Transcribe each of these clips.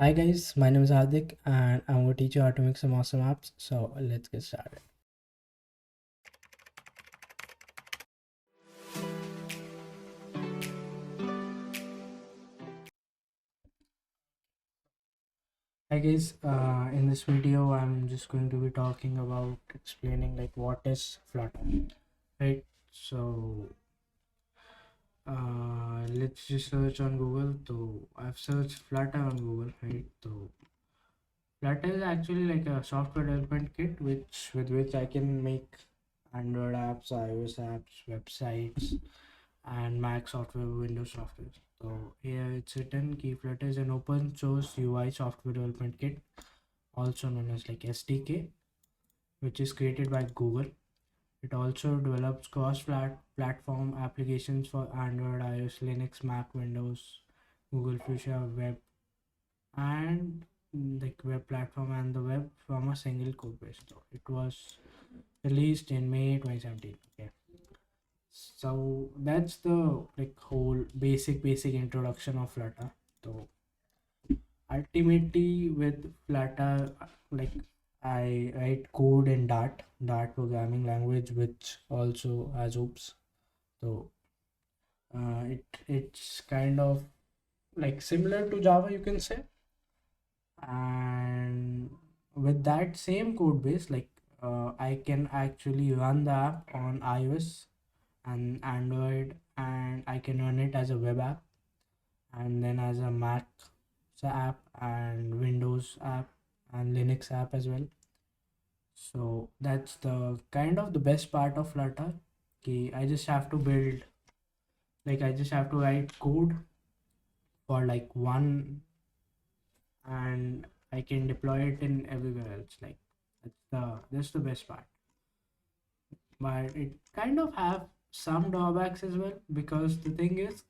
Hi guys, my name is Hardik and I'm going to teach you how to make some awesome apps. So let's get started. Hi guys, in this video I'm just going to be talking about explaining like what is Flutter, right? So let's just search on Google. So I've searched Flutter on Google, right? So Flutter is actually like a software development kit with which I can make Android apps, iOS apps, websites, and Mac software, Windows software. So here it's written Keyflutter is an open source UI software development kit, also known as like SDK, which is created by Google. It also develops cross-platform applications for Android, iOS, Linux, Mac, Windows, Google Fuchsia Web, and like web platform and the web from a single code base. So it was released in May 2017. Okay. So that's the like whole basic introduction of Flutter. So ultimately with Flutter, like I write code in Dart programming language, which also has OOPS. So it's kind of like similar to Java, you can say. And with that same code base, like I can actually run the app on iOS and Android, and I can run it as a web app and then as a Mac app and Windows app and Linux app as well. So that's the kind of the best part of Flutter. Okay, I just have to build, like I just have to write code for like one, and I can deploy it in everywhere else. Like that's the best part. But it kind of have some drawbacks as well, because the thing is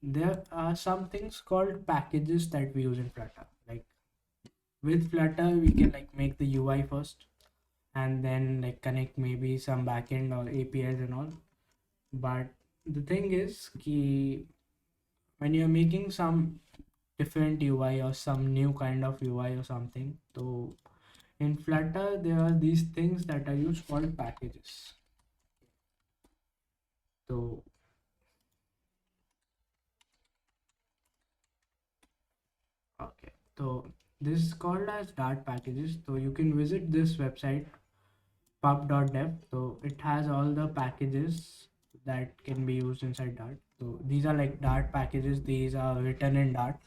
there are some things called packages that we use in Flutter. Like with Flutter, we can like make the UI first and then like connect maybe some backend or APIs and all. But the thing is, when you're making some different UI or some new kind of UI or something, so in Flutter there are these things that are used called packages. So okay, so this is called as Dart packages. So you can visit this website pub.dev. So it has all the packages that can be used inside Dart. So these are like Dart packages. These are written in Dart,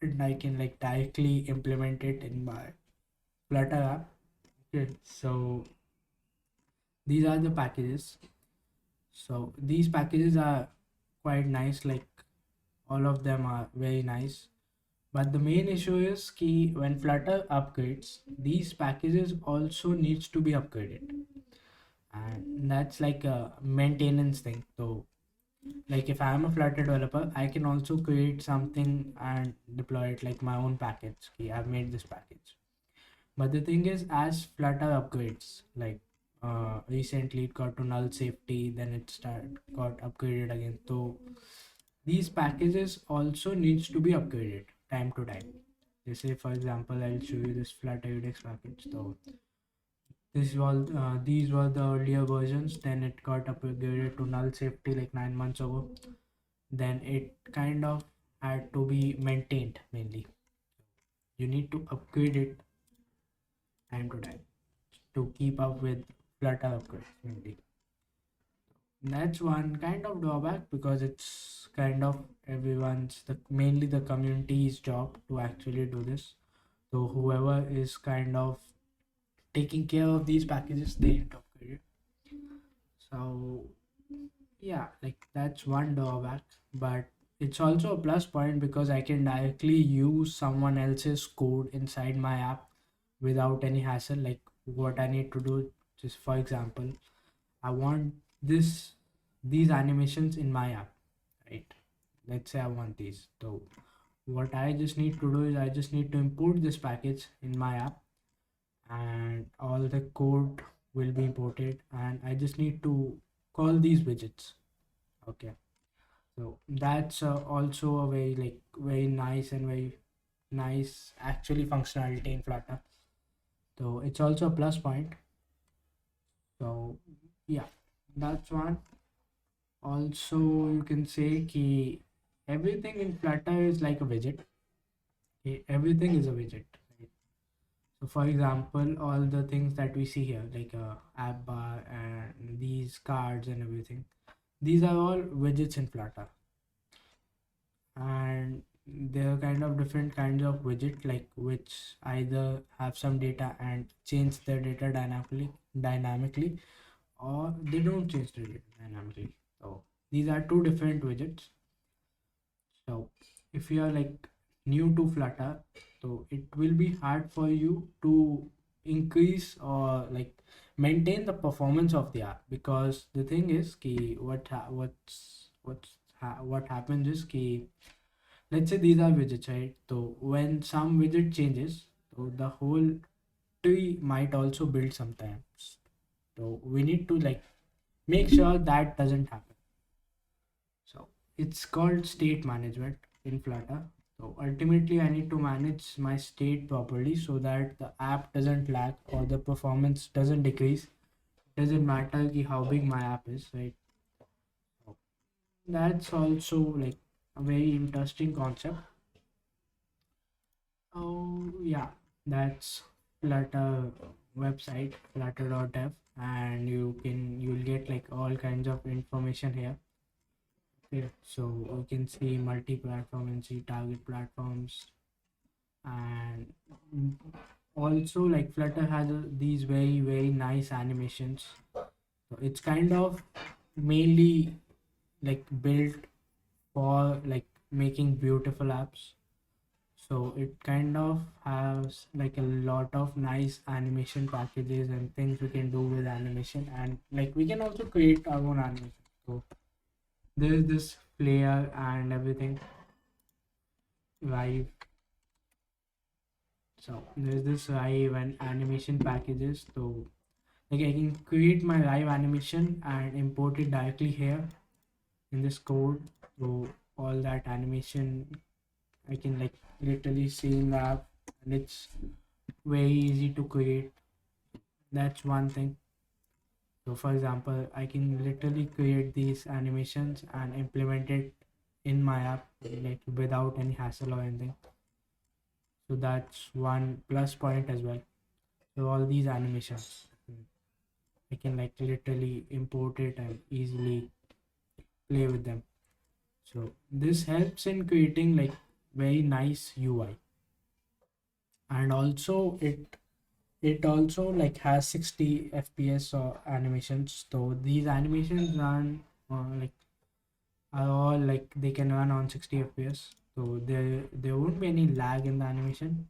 and I can like directly implement it in my Flutter app. Okay, so these are the packages. So these packages are quite nice. Like all of them are very nice. But the main issue is when Flutter upgrades, these packages also needs to be upgraded, and that's like a maintenance thing. So like if I'm a Flutter developer, I can also create something and deploy it like my own package. Okay, I've made this package. But the thing is, as Flutter upgrades, like recently it got to null safety, then got upgraded again. So these packages also needs to be upgraded time to time. Let's say for example, I'll show you this Flutter UX package. So these were the earlier versions. Then it got upgraded to null safety like 9 months ago. Then it kind of had to be maintained mainly. You need to upgrade it time to time to keep up with Flutter upgrades mainly. That's one kind of drawback, because it's kind of mainly the community's job to actually do this. So whoever is kind of taking care of these packages, they end up upgrade it. So yeah, like that's one drawback, but it's also a plus point because I can directly use someone else's code inside my app without any hassle. Like what I need to do, just for example, I want this these animations in my app, right? Let's say I want these. So what I just need to do is I just need to import this package in my app, and all the code will be imported, and I just need to call these widgets. Okay. So that's also a very nice and very nice actually functionality in Flutter. So it's also a plus point. So yeah, that's one. Also, you can say ki everything in Flutter is like a widget. Everything is a widget. Right? So for example, all the things that we see here, like a app bar and these cards and everything, these are all widgets in Flutter. And there are kind of different kinds of widget, like which either have some data and change their data dynamically, or they don't change the data dynamically. So these are two different widgets. So if you are like new to Flutter, so it will be hard for you to increase or like maintain the performance of the app, because the thing is ki what happens is ki, let's say these are widgets, right? So when some widget changes, so the whole tree might also build sometimes. So we need to like make sure that doesn't happen. So it's called state management in Flutter. So ultimately, I need to manage my state properly so that the app doesn't lag or the performance doesn't decrease. Doesn't matter how big my app is, right? So that's also like a very interesting concept. Oh yeah, that's Flutter website, flutter.dev, and you'll get like all kinds of information here. Okay, so you can see multi-platform and see target platforms, and also like Flutter has these very nice animations. So it's kind of mainly like built for like making beautiful apps. So it kind of has like a lot of nice animation packages and things we can do with animation, and like we can also create our own animation. So there is this player and everything live. So there's this live and animation packages. So like I can create my live animation and import it directly here in this code. So all that animation I can like literally see in the app, and it's very easy to create. That's one thing. So for example, I can literally create these animations and implement it in my app like without any hassle or anything. So that's one plus point as well. So all these animations, I can like literally import it and easily play with them. So this helps in creating like very nice UI, and also it also like has 60 fps or animations. So these animations run like are all like they can run on 60 fps, so there won't be any lag in the animation,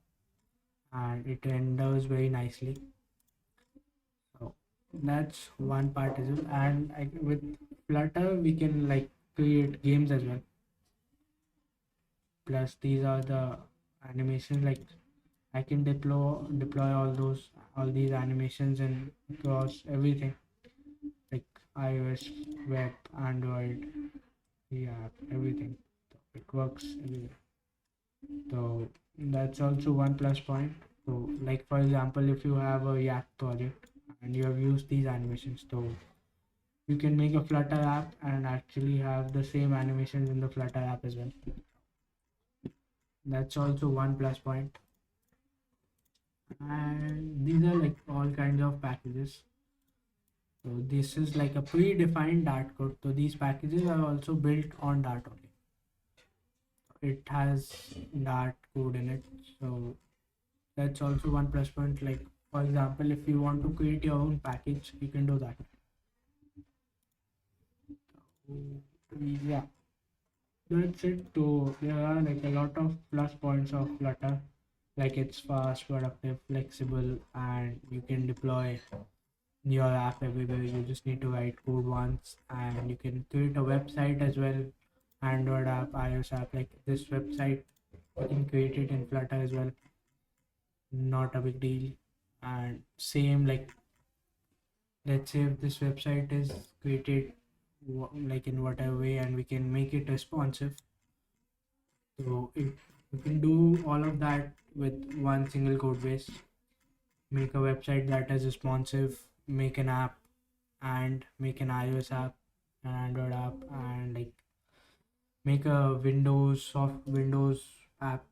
and it renders very nicely. So that's one part as well. And with Flutter we can like create games as well. Plus these are the animations, like I can deploy all these animations and across everything, like iOS, web, Android, yeah, everything. So it works everywhere. So that's also one plus point. So like for example, if you have a React project and you have used these animations, so you can make a Flutter app and actually have the same animations in the Flutter app as well. That's also one plus point. And these are like all kinds of packages. So this is like a predefined Dart code. So these packages are also built on Dart only. It has Dart code in it. So that's also one plus point. Like for example, if you want to create your own package, you can do that. Yeah, that's it. So there are like a lot of plus points of Flutter. Like it's fast, productive, flexible, and you can deploy your app everywhere. You just need to write code once, and you can create a website as well. Android app, iOS app, like this website, you can create it in Flutter as well. Not a big deal. And same like, let's say if this website is created like in whatever way, and we can make it responsive. So we can do all of that with one single code base. Make a website that is responsive, make an app, and make an iOS app, an Android app, and like make a Windows app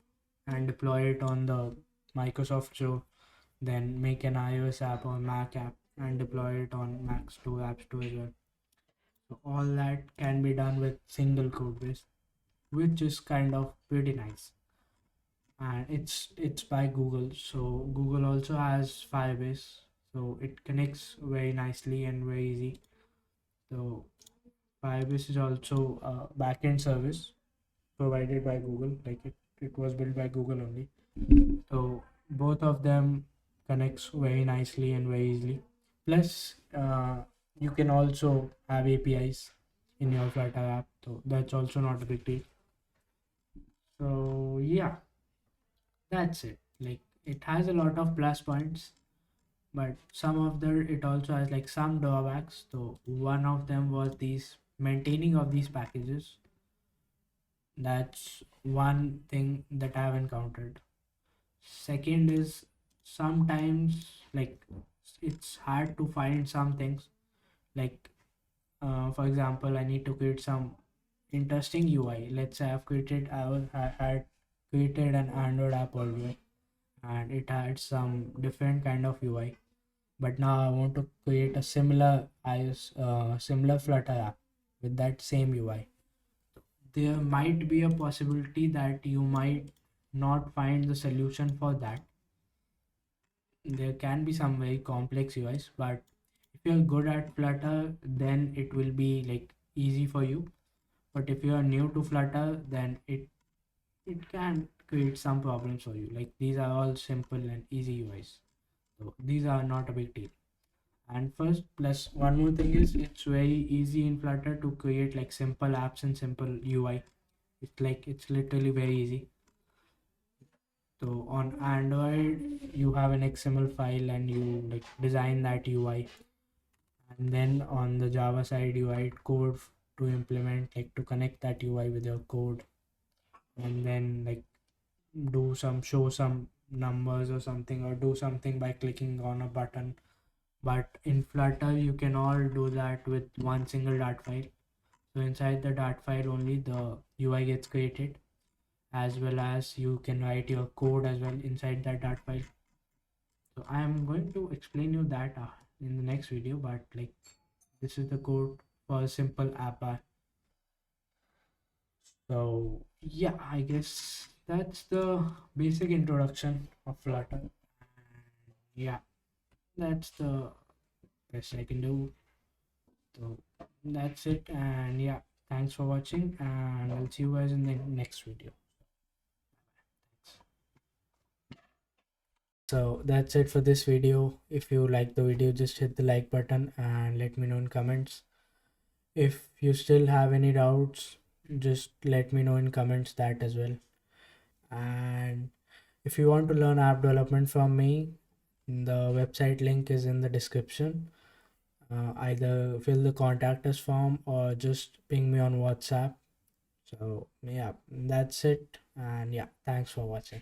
and deploy it on the Microsoft Store. Then make an iOS app or Mac app and deploy it on Mac Store, App Store as well. So all that can be done with single code base, which is kind of pretty nice. And it's by Google. So Google also has Firebase, so it connects very nicely and very easy. So Firebase is also a backend service provided by Google, like it was built by Google only. So both of them connects very nicely and very easily. Plus, you can also have APIs in your Flutter app, so that's also not a big deal. So yeah, that's it. Like it has a lot of plus points, but some of the it also has like some drawbacks. So one of them was these maintaining of these packages. That's one thing that I have encountered. Second is sometimes like it's hard to find some things, like for example, I need to create some interesting UI. Let's say I had created an Android app earlier, and it had some different kind of UI, but now I want to create a similar Flutter app with that same UI. There might be a possibility that you might not find the solution for that. There can be some very complex UIs, but if you're good at Flutter, then it will be like easy for you. But if you are new to Flutter, then it can create some problems for you. Like these are all simple and easy UIs, so these are not a big deal. And first, plus one more thing is it's very easy in Flutter to create like simple apps and simple UI. It's literally very easy. So on Android, you have an XML file and you like design that UI, and then on the Java side, you write code to implement, like to connect that UI with your code, and then like show some numbers or something, or do something by clicking on a button. But in Flutter, you can all do that with one single dart file. So inside the dart file only the UI gets created, as well as you can write your code as well inside that dart file. So I am going to explain you that in the next video, but like this is the code for a simple app bar. So yeah, I guess that's the basic introduction of Flutter. And yeah, that's the best I can do. So that's it, and yeah, thanks for watching, and I'll see you guys in the next video. So that's it for this video. If you like the video, just hit the like button and let me know in comments. If you still have any doubts, just let me know in comments that as well. And if you want to learn app development from me, the website link is in the description. Either fill the contact us form or just ping me on WhatsApp. So yeah, that's it, and yeah, thanks for watching.